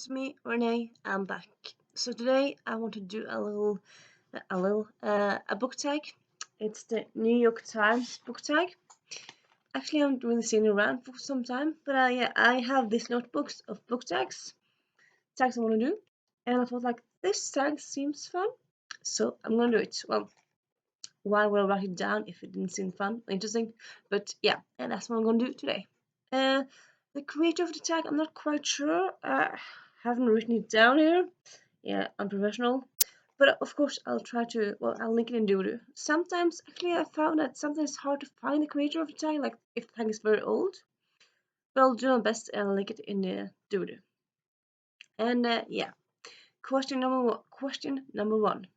it's me, Renee. I'm back. So today I want to do a book tag. It's the New York Times book tag. Actually, I haven't really seen it around for some time, but yeah, I have these notebooks of book tags I want to do, and I thought like this tag seems fun, so I'm gonna do it. Well, why would I write it down if it didn't seem fun or interesting? But yeah, and that's what I'm gonna do today. Uh, the creator of the tag, I'm not quite sure. Haven't written it down here. Yeah, unprofessional. But of course, I'll try to. Well, I'll link it in doodle. Sometimes, actually, I found that sometimes it's hard to find the creator of the tag, like if the tag is very old. But I'll do my best and I'll link it in the doodle. And yeah, question number one.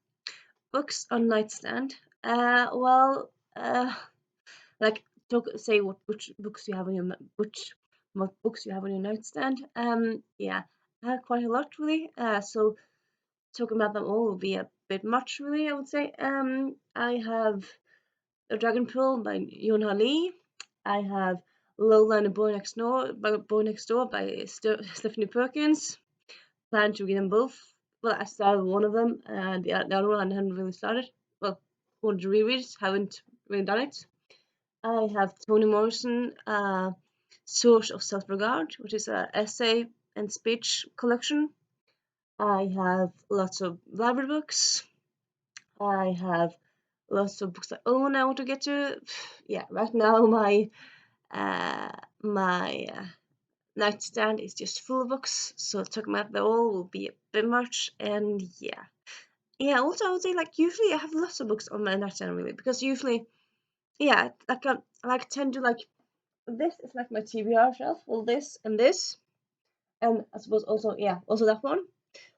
Books on nightstand. Well, like say which books you have on your what books you have on your nightstand. Yeah, I have quite a lot really. So talking about them all will be a bit much really. I would say. I have A Dragon Pearl by Yonha Lee. I have Lola and the Boy Next Door by Stephanie Perkins. Plan to read them both. Well, I started one of them, and the other one I haven't really started. Well, wanted to reread it, haven't really done it. I have Toni Morrison, Source of Self-Regard, which is an essay and speech collection. I have lots of library books. I have lots of books I own I want to get to. Yeah, right now my nightstand is just full of books, so talking about them all will be a bit much. And yeah, also I would say like usually I have lots of books on my nightstand really because usually like I like tend to like this is like my TBR shelf. Well, this and this, and I suppose also that one.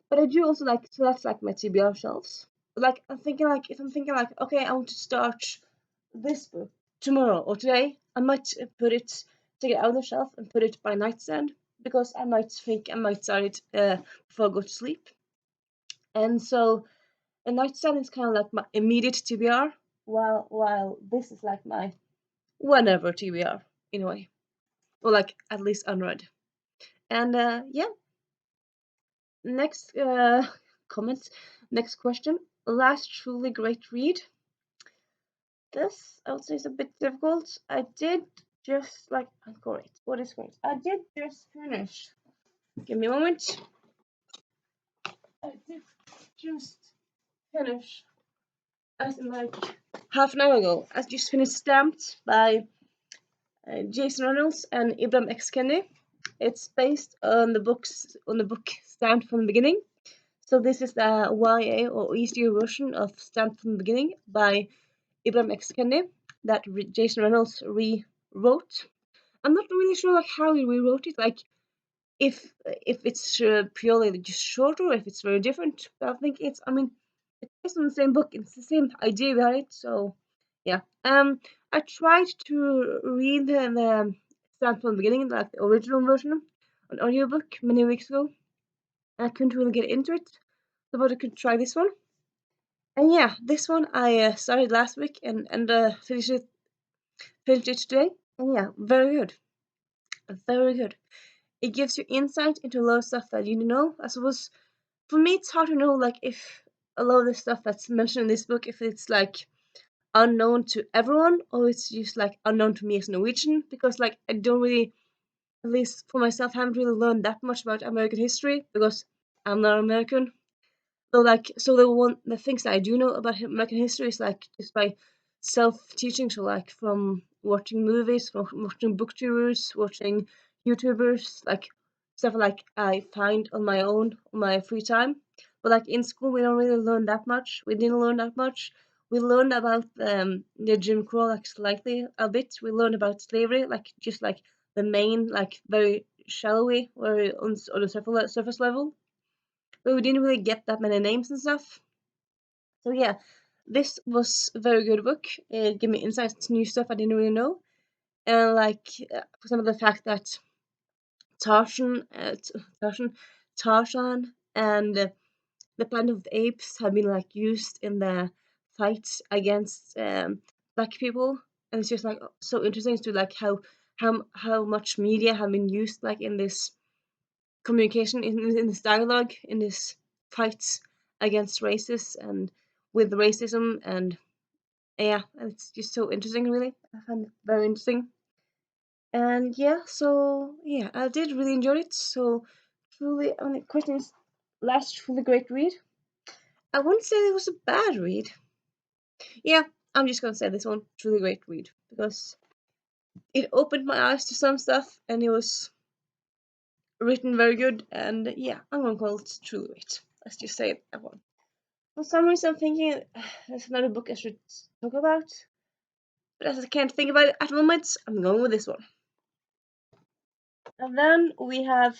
But I do also like so that's like my TBR shelves. Like I'm thinking like if I'm thinking like okay, I want to start this book tomorrow or today, I might take it out of the shelf and put it by nightstand because I might think I might start it before I go to sleep. And so a nightstand is kind of like my immediate TBR, while this is like my whenever TBR in a way, or like at least unread. And yeah, next comment, next question. Last truly great read. This I would say is a bit difficult. I did just like great. What is great? I did just finish. Give me a moment. I did just finish as in like half an hour ago. I just finished Stamped by Jason Reynolds and Ibram X. Kendi. It's based on the book Stamped from the Beginning. So this is the YA or easier version of Stamped from the Beginning by Ibram X. Kendi that Jason Reynolds rewrote. I'm not really sure like how he rewrote it, like if it's purely just shorter, or if it's very different. But I think it's based on the same book. It's the same idea behind it. So yeah. I tried to read the Start from the Beginning, like the original version, an audiobook many weeks ago. I couldn't really get into it, so I thought I could try this one. And yeah, this one I started last week and finished it today. And yeah, very good, very good. It gives you insight into a lot of stuff that you know. I suppose for me, it's hard to know like if a lot of the stuff that's mentioned in this book, if it's like unknown to everyone or it's just like unknown to me as Norwegian, because like I don't really, at least for myself, haven't really learned that much about American history because I'm not American. So like, so the things that I do know about American history is like just by self-teaching. So like from watching movies, from watching booktubers, watching YouTubers, like stuff like I find on my own on my free time. But like in school, we don't really learn that much. We didn't learn that much. We learned about the Jim Crow like slightly a bit. We learned about slavery, like just like the main, like very shallowy, very on the surface level, but we didn't really get that many names and stuff. So yeah, this was a very good book. It gave me insights to new stuff I didn't really know, and like for example the fact that Tarzan, Tarzan, and the Planet of the Apes have been like used in the fights against black people, and it's just like so interesting to like how much media have been used like in this communication in this dialogue, in this fight against races and with racism, and yeah, it's just so interesting. Really, I find it very interesting. And yeah, so yeah, I did really enjoy it. So truly, I mean, the question is, last truly great read. I wouldn't say it was a bad read. Yeah, I'm just gonna say this one truly great read because it opened my eyes to some stuff, and it was written very good. And yeah, I'm gonna call it truly great. Let's just say it that one. For some reason, I'm thinking there's another book I should talk about, but as I can't think about it at the moment, I'm going with this one. And then we have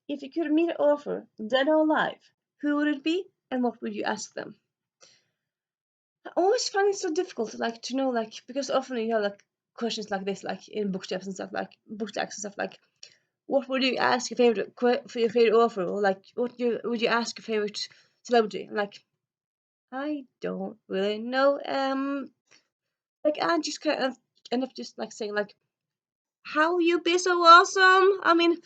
if you could meet an author, dead or alive, who would it be, and what would you ask them? I always find it so difficult, like to know, like because often you have like questions like this, like in bookshelves and stuff, like bookshelves and stuff, like what would you ask your favorite for your favorite author, or like would you ask your favorite celebrity? Like I don't really know. Like I just kind of end up just like saying like, how you be so awesome? I mean,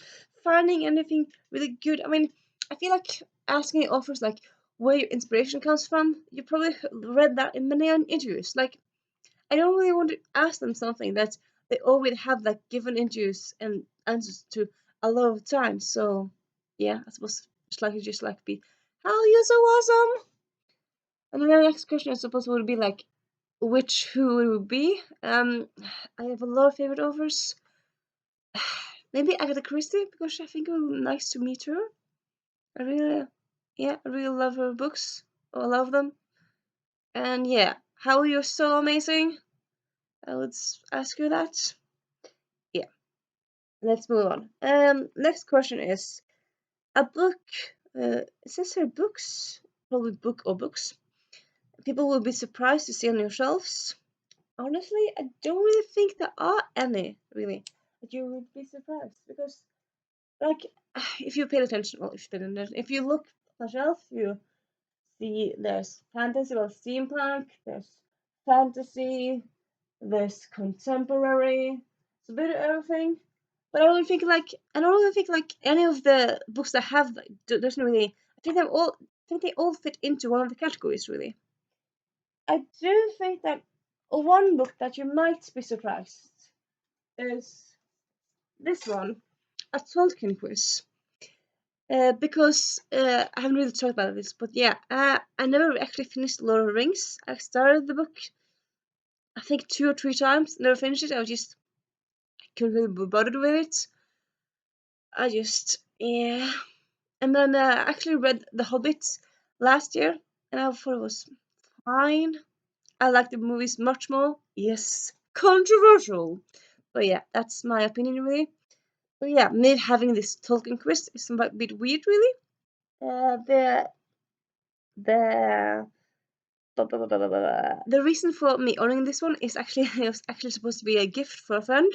finding anything really good. I mean, I feel like asking authors like where your inspiration comes from. You probably read that in many interviews. Like, I don't really want to ask them something that they already have like given interviews and answers to a lot of times. So, yeah, I suppose just like be, how you so awesome? And then the next question I suppose would be like, which who it would be. I have a lot of favorite authors. Maybe Agatha Christie because I think it would be nice to meet her. I really, yeah, I really love her books. I love them. And yeah, how you're so amazing. I would ask you that. Yeah, let's move on. Next question is a book. It says here books, probably book or books. People will be surprised to see on your shelves. Honestly, I don't really think there are any really that you would be surprised because like if you pay attention, well, if you pay attention, if you look on the shelf, you see there's fantasy, well, steampunk, there's fantasy, there's contemporary, it's a bit of everything. But I don't really think like any of the books that have like doesn't really. I think they all fit into one of the categories really. I do think that one book that you might be surprised is this one, a Tolkien quiz. Because I haven't really talked about this, but yeah, I never actually finished Lord of the Rings. I started the book, I think 2 or 3 times, never finished it. I was just couldn't really be bothered with it. I just yeah, and then I actually read The Hobbit last year, and I thought it was fine. I like the movies much more. Yes, controversial, but yeah, that's my opinion really. So yeah, me having this Tolkien quiz is a bit weird really. The The reason for me owning this one is actually it was actually supposed to be a gift for a friend,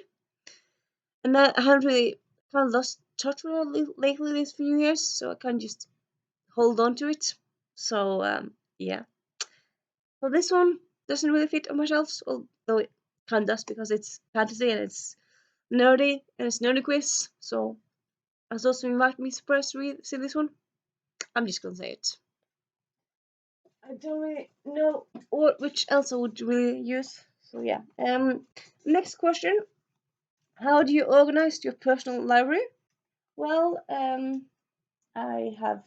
and I haven't really kind of lost touch with it lately these few years, so I can't just hold on to it. So yeah, so this one doesn't really fit on my shelves, although it kind of does because it's fantasy and it's nerdy and it's nerdy quiz. So I was also might be surprised to see this one. I'm just gonna say it. I don't really know which else I would really use. So yeah. Next question: how do you organize your personal library? Well, I have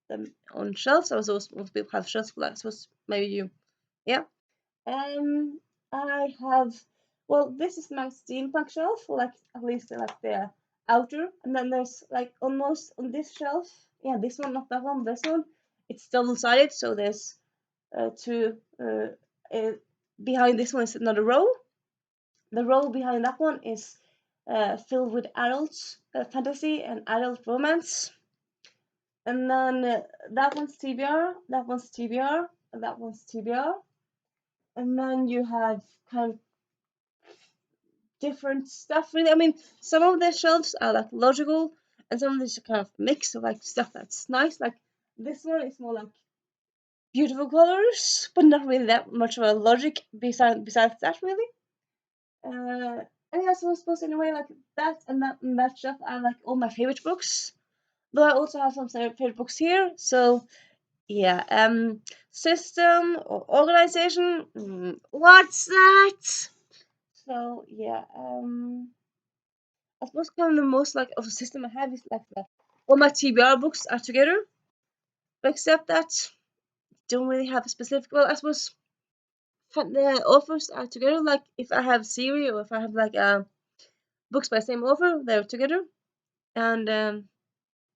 them on shelves. I was also most people have shelves, but I suppose maybe you, yeah. Um, I have. Well, this is my steampunk shelf, or like at least like the outer, and then there's like almost on this shelf. Yeah, this one, not that one. This one, it's double sided, so there's two. Behind this one is another row. The row behind that one is filled with adult fantasy and adult romance. And then that one's TBR, that one's TBR, and that one's TBR. And then you have kind of different stuff, really. I mean, some of the shelves are like logical, and some of these are kind of mix of like stuff that's nice. Like this one is more like beautiful colors, but not really that much of a logic besides that, really. I think that's what I suppose in a way, like that stuff are like all my favorite books. But I also have some favorite books here. So yeah, system or organization. What's that? So yeah, I suppose kind of the most like of a system I have is like that all my TBR books are together, except that don't really have a specific. Well, I suppose the authors are together. Like if I have series or if I have like books by same author, they're together, and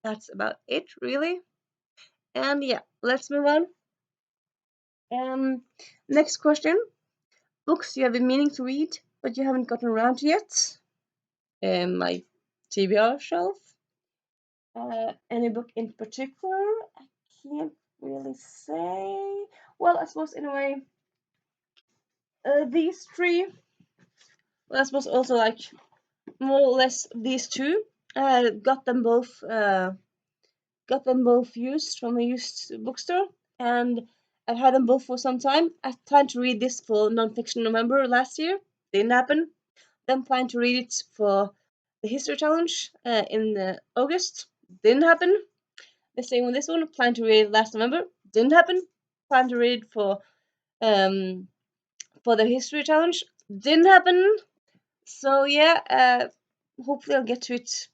that's about it really. And yeah, let's move on. Um, Next question: books you have been meaning to read but you haven't gotten around to yet. My TBR shelf. Any book in particular? I can't really say. Well, I suppose in a way, these three. Well, I suppose also like more or less these two. Got them both. Got them both used from a used bookstore, and I've had them both for some time. I planned to read this for nonfiction November last year. Didn't happen. Then planned to read it for the history challenge in August. Didn't happen. The same with this one. Planned to read it last November. Didn't happen. Planned to read um for the history challenge. Didn't happen. So yeah, hopefully I'll get to it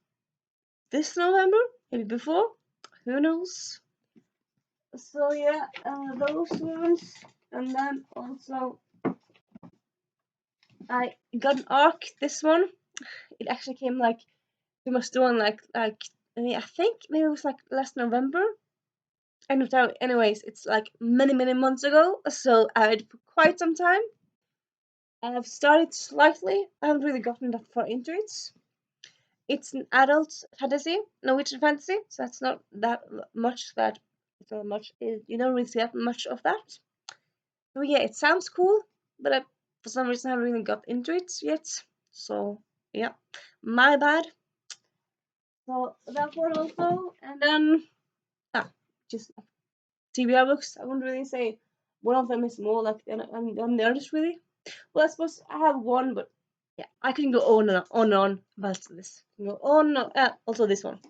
this November, maybe before. Who knows? So yeah, those ones, and then also I got an arc. This one, it actually came like we must do one like I mean I think maybe it was like last November. End of time. Anyways, it's like many months ago, so I had for quite some time. I've started slightly. I haven't really gotten that far into it. It's an adult fantasy, Norwegian fantasy, so that's not that much. That it's not much. You don't really see that much of that. So yeah, it sounds cool, but I, for some reason, I haven't really got into it yet. So yeah, my bad. So that one also, and then just TBR books. I wouldn't really say one of them is more like than the others really. Well, I suppose I have one, but yeah, I can go on about this. I can go on. Also this one.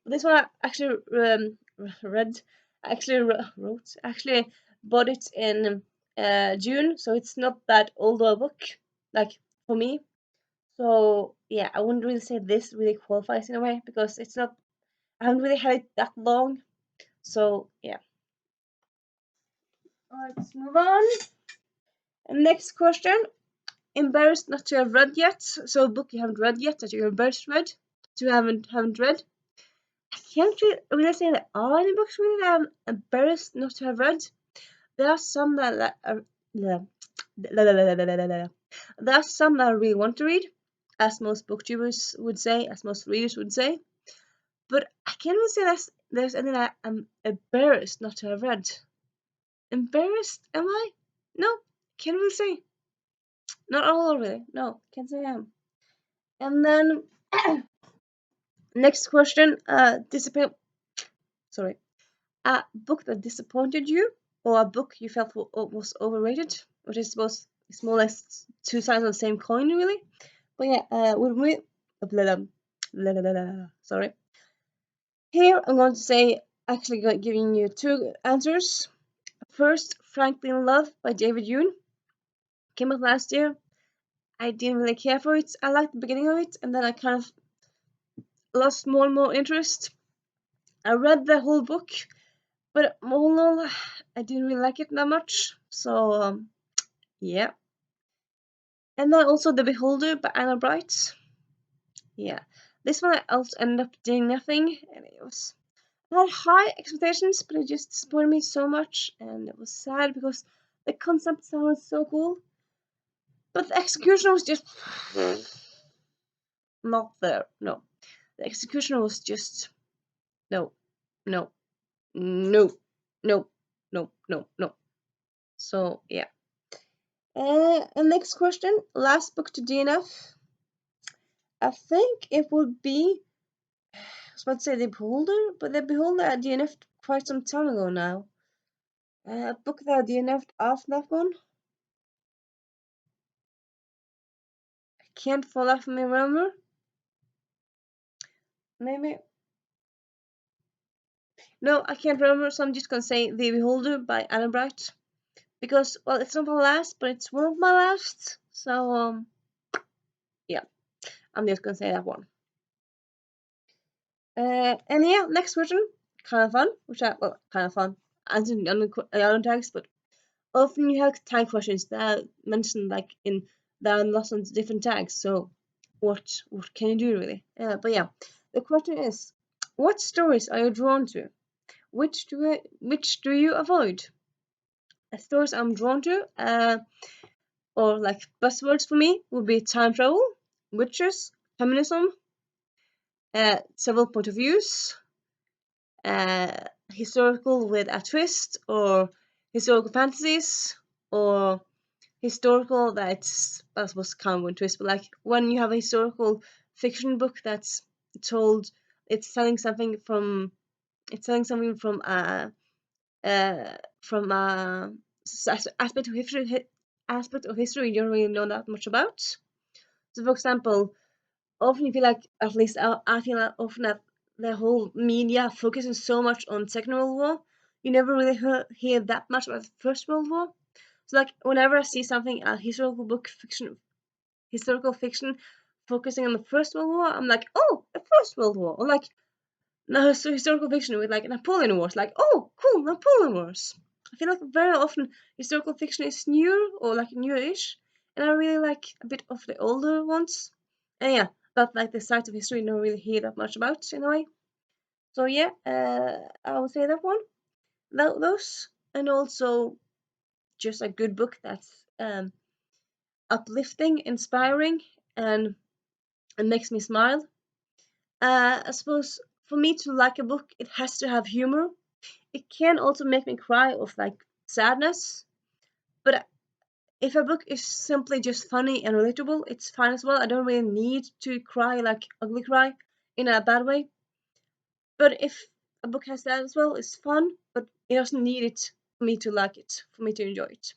This one I actually read. I actually wrote. Actually bought it in June, so it's not that old a book. Like for me. So yeah, I wouldn't really say this really qualifies in a way because it's not. I haven't really had it that long. So yeah. Let's move on. Next question. Embarrassed not to have read yet. So a book you haven't read yet that you're embarrassed read to haven't read. I can't really say there are any books really that I'm embarrassed not to have read. There are some that are there are some that I really want to read, as most booktubers would say, as most readers would say. But I can't really say there's any that I'm embarrassed not to have read. Embarrassed? Am I? No, can't really say. Not all really. No, can't say I am. And then next question. Sorry. A book that disappointed you, or a book you felt was overrated, which is both it's more or less two sides of the same coin, really. But yeah, with me, sorry. Here I'm going to say actually giving you two answers. First, Frankly in Love by David Yoon came out last year. I didn't really care for it. I liked the beginning of it, and then I kind of lost more and more interest. I read the whole book, but all in all, I didn't really like it that much. So yeah. And then also The Beholder by Anna Bright. Yeah. This one I also ended up doing nothing, and it was I had high expectations, but it just disappointed me so much, and it was sad because the concept sounded so cool, but the execution was just not there. No, the execution was just no, no, no, no, no, no, no. So yeah. And next question, last book to DNF. I think it would be. I was about to say The Beholder, but The Beholder I DNF'd quite some time ago now. A book that I DNF'd after that one. I can't fall off my remember. Maybe. No, I can't remember, so I'm just gonna say The Beholder by Anna Bright. Because, well, it's not my last, but it's one of my last. So, yeah, I'm just gonna say that one. And yeah, next question, kind of fun, kind of fun, answering other tags, but often you have tag questions that are mentioned like in that are lots of different tags. So, what can you do really? But yeah, the question is, what stories are you drawn to? Which do you avoid? Stories I'm drawn to, or like buzzwords for me would be time travel, witches, feminism, several point of views, historical with a twist, or historical fantasies, or historical that's what's kind of a twist, but like when you have a historical fiction book that's told, it's telling something from from a aspect of history you don't really know that much about. So for example, often you feel like, at least I feel like often that the whole media focuses so much on Second World War, you never really hear that much about the First World War. So like whenever I see something, a historical fiction focusing on the First World War, I'm like, oh, the First World War, or like no, so historical fiction with like Napoleon Wars, like, oh, cool, Napoleon Wars. I feel like very often historical fiction is newer or like newish, and I really like a bit of the older ones. And yeah, but like the sides of history, don't really hear that much about in a way. So yeah, I would say that one, those, and also just a good book that's uplifting, inspiring, and makes me smile. I suppose for me to like a book, it has to have humor. It can also make me cry of like sadness, but if a book is simply just funny and relatable, it's fine as well. I don't really need to cry, like ugly cry, in a bad way. But if a book has that as well, it's fun, but it doesn't need it for me to like it, for me to enjoy it.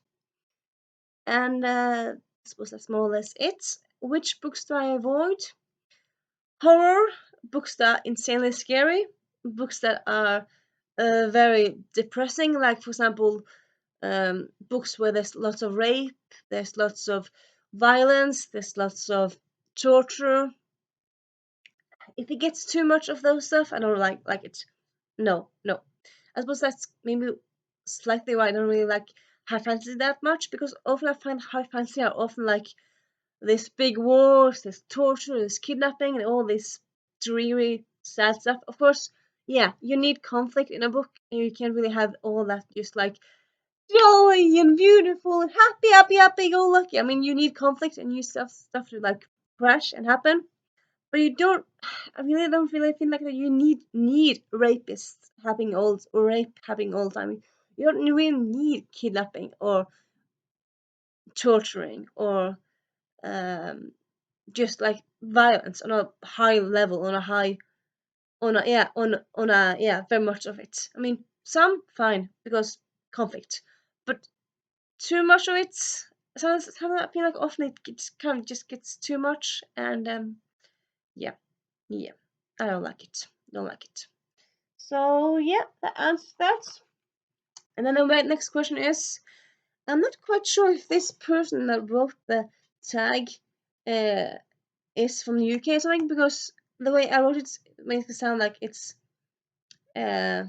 And I suppose that's more or less it. Which books do I avoid? Horror, books that are insanely scary, books that are very depressing, like for example, books where there's lots of rape, there's lots of violence, there's lots of torture. If it gets too much of those stuff, I don't like it. No, no. I suppose that's maybe slightly why I don't really like high fantasy that much, because often I find high fantasy are often like this big wars, there's torture, there's kidnapping, and all this dreary, sad stuff. Of course, yeah, you need conflict in a book, and you can't really have all that just like joy and beautiful and happy go lucky. I mean, you need conflict and you stuff to like crash and happen, but you don't. I really don't really feel like that. You need rapists happening all or rape happening all the time. You don't really need kidnapping or torturing or um, just like violence on a high level, on a yeah, very much of it. I mean, some fine because conflict, but too much of it. Sometimes I feel like often it gets kind of just gets too much, and yeah, yeah, I don't like it. Don't like it. So yeah, that answers that. And then the next question is, I'm not quite sure if this person that wrote the tag uh, is from the UK or something, because the way I wrote it makes it sound like it's uh,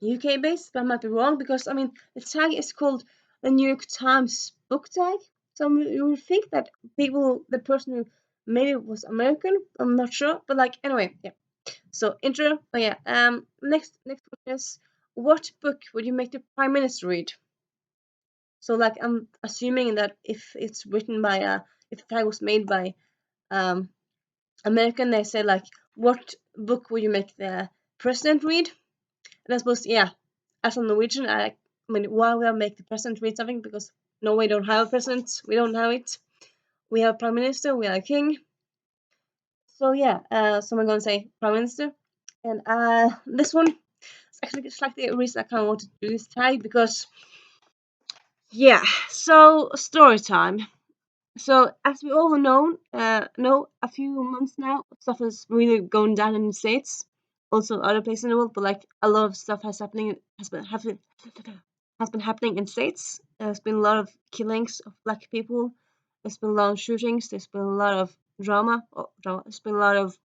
UK based, but I might be wrong, because I mean the tag is called the New York Times book tag. So you would think that the person who made it was American. I'm not sure, but like anyway, yeah. So intro. Oh yeah. Next question is, what book would you make the Prime Minister read? So like I'm assuming that if it's written by if the tag was made by um American, they say like, what book would you make the president read? And I suppose, yeah, as a Norwegian, I mean, why would I make the president read something? Because no, we don't have a president. We don't have it. We have a prime minister. We have a king. So yeah, so I'm gonna say prime minister. And this one is actually just like the reason I kind of wanted to do this tag, because yeah. So story time. So as we all know, a few months now, stuff is really going down in the States, also other places in the world. But like a lot of stuff has been happening in States. There's been a lot of killings of black people. There's been a lot of shootings. There's been a lot of drama. There's been a lot of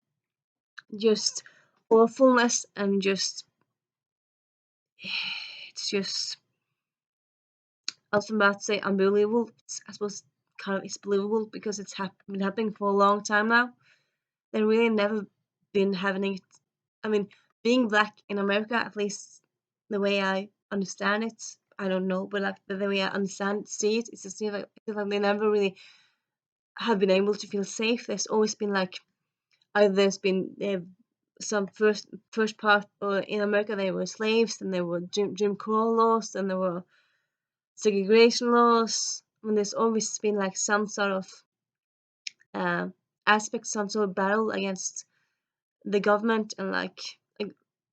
just awfulness and just it's just I was about to say unbelievable. I suppose kind of it's believable because it's been happening for a long time now. They really never been having it. I mean, being black in America, at least the way I understand it, I don't know, but like the way I understand see it, it's just like they never really have been able to feel safe. There's always been like either there's been some first part in America they were slaves, and there were Jim Crow laws, and there were segregation laws. And there's always been like some sort of uh, aspect, some sort of battle against the government and like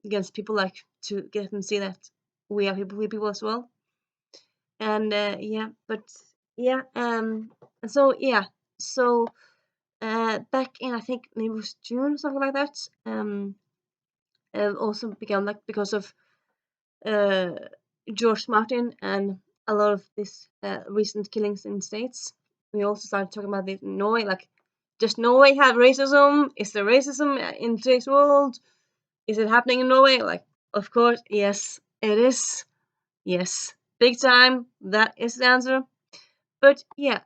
against people, like to get them to see that we are people as well. And yeah, but yeah, and so yeah, so back in I think maybe it was June, something like that. Also began like because of uh, George Martin and a lot of these recent killings in states. We also started talking about this in Norway, like does Norway have racism? Is there racism in today's world? Is it happening in Norway? Like, of course, yes, it is. Yes, big time. That is the answer. But yeah,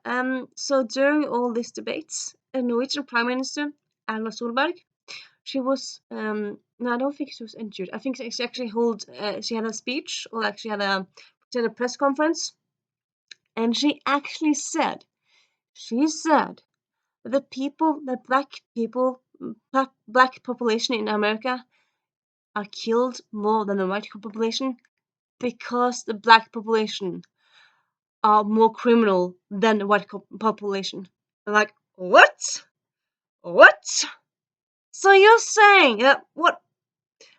so during all these debates, a Norwegian Prime Minister, Erna Solberg, she was no, I don't think she was injured. I think she actually she had a speech, or like she had a press conference, and she said the people, the black population in America are killed more than the white population because the black population are more criminal than the white population. I'm like, what? What? So you're saying that what?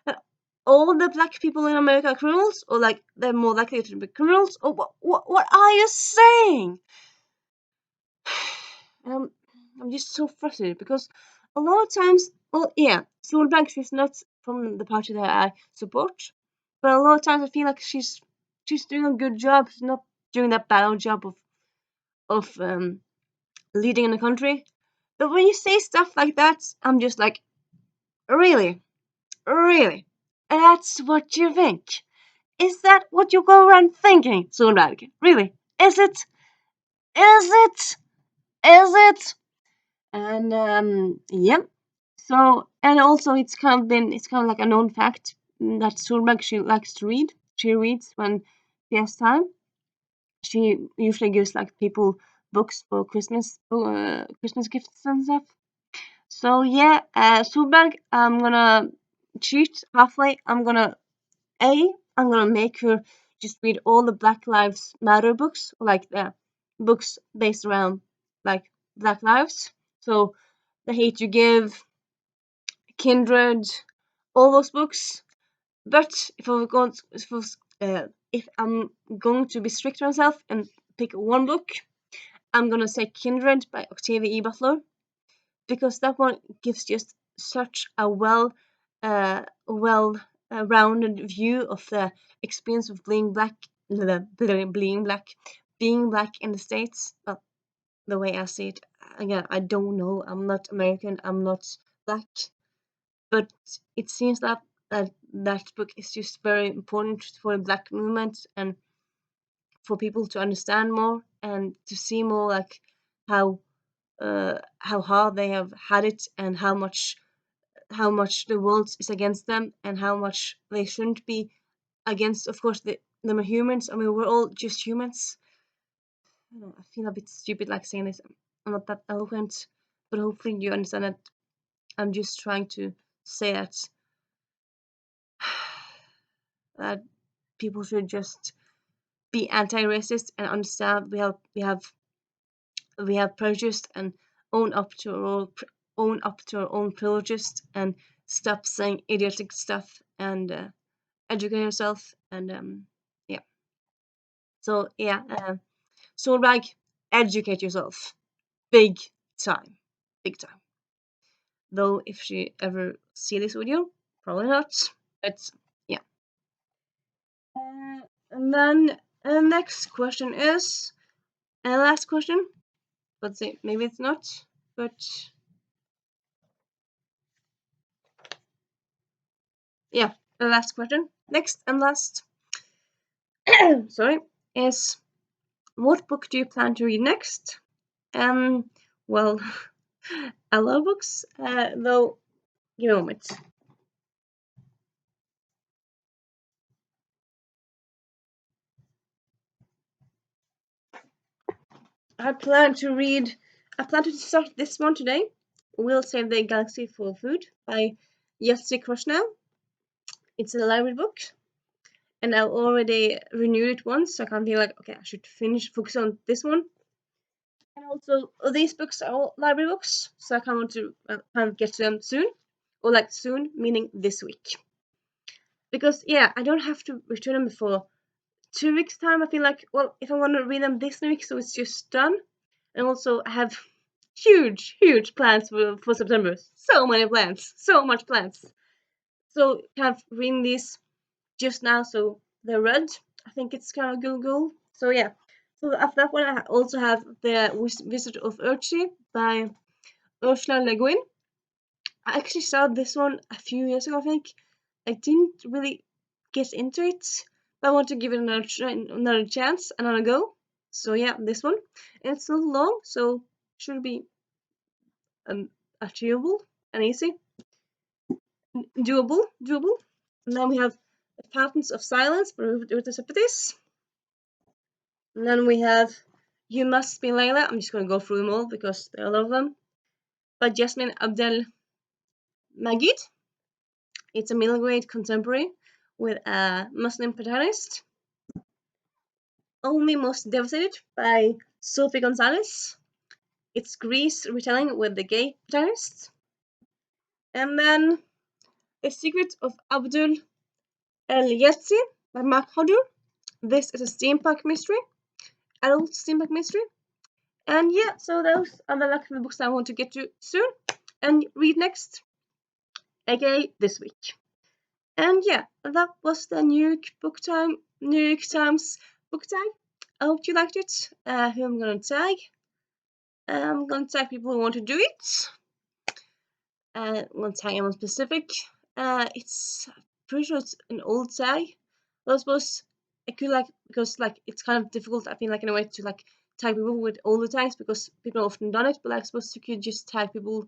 That all the black people in America are criminals, or like they're more likely to be criminals, or what are you saying? Um, I'm just so frustrated because a lot of times, well, yeah, Solberg is not from the party that I support, but a lot of times I feel like she's doing a good job. She's not doing that bad job of leading in the country. But when you say stuff like that, I'm just like, really, really, that's what you think? Is that what you go around thinking, Solberg? Really? Is it? Is it? Is it? And yeah. So and also it's kind of like a known fact that Solberg she likes to read. She reads when she has time. She usually gives like people books for Christmas gifts and stuff. So yeah, Solberg, I'm gonna cheat halfway. I'm gonna make her just read all the Black Lives Matter books, like the books based around like Black lives. So The Hate You Give, Kindred, all those books. But if I'm going to be strict with myself and pick one book, I'm gonna say Kindred by Octavia E. Butler, because that one gives just such a well rounded view of the experience of being black in the States. Well, the way I see it, again, I don't know. I'm not American. I'm not black, but it seems that book is just very important for the black movement and for people to understand more and to see more like how hard they have had it, and how much the world is against them, and how much they shouldn't be against. Of course, them are humans. I mean, we're all just humans. I don't know, I feel a bit stupid like saying this. I'm not that eloquent, but hopefully you understand that I'm just trying to say that that people should just be anti-racist and understand we have prejudice, and own up to our own prejudice, and stop saying idiotic stuff, and educate yourself, and yeah. So yeah, Solberg, educate yourself. big time. Big time. Though if she ever see this video, probably not. But yeah. And then next question is, last question. Let's see, maybe it's not, but yeah, the last question. Next and last, sorry, is what book do you plan to read next? Well, I love books, though, give me a moment. I plan to start this one today. We'll Save the Galaxy for Food by Yevsek Krosnow. It's a library book, and I've already renewed it once, so I can be like, okay, I should focus on this one. And also, these books are all library books, so I kind of want to kind of get to them soon, or like soon, meaning this week. Because yeah, I don't have to return them before 2 weeks time. I feel like, well, if I want to read them this week, so it's just done. And also, I have huge plans for September. So many plans, so much plans. So kind of reading these just now, so they're read. I think it's kind of a good goal. So yeah. So after that one, I also have The Wizard of Earthsea by Ursula Le Guin. I actually saw this one a few years ago, I think. I didn't really get into it, but I want to give it another chance, another go. So yeah, this one. And it's not long, so should be achievable and easy. Doable. And then we have Fountains of Silence by Ruta Sepetys. And then we have You Must Be Layla. I'm just going to go through them all because there are a lot of them. By Jasmine Abdel Magid. It's a middle grade contemporary with a Muslim protagonist. Only Most Devastated by Sophie Gonzalez. It's Greece retelling with the gay protagonist. And then The Secret of Abdul El Yatsi by Mark Hodder. This is a steampunk mystery, adult steampunk mystery. And yeah, so those are the books I want to get to soon and read next, aka this week. And yeah, that was the New York Times book tag. I hope you liked it. Who I'm gonna tag? I'm gonna tag people who want to do it. I'm gonna tag anyone specific. It's pretty sure it's an old tag. But I suppose I could because it's kind of difficult. I feel like in a way to tag people with older tags because people have often done it. But I suppose you could just tag people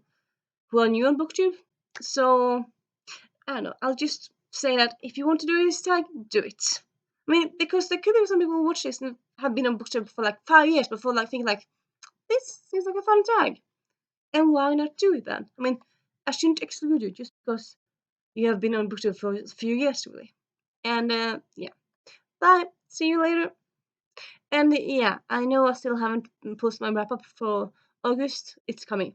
who are new on BookTube. So I don't know. I'll just say that if you want to do this tag, do it. I mean, because there could be some people who watch this and have been on BookTube for 5 years before think this seems like a fun tag. And why not do it then? I mean, I shouldn't exclude you just because you have been on BookTube for a few years, really. And yeah. Bye. See you later. And yeah, I know I still haven't posted my wrap up for August. It's coming.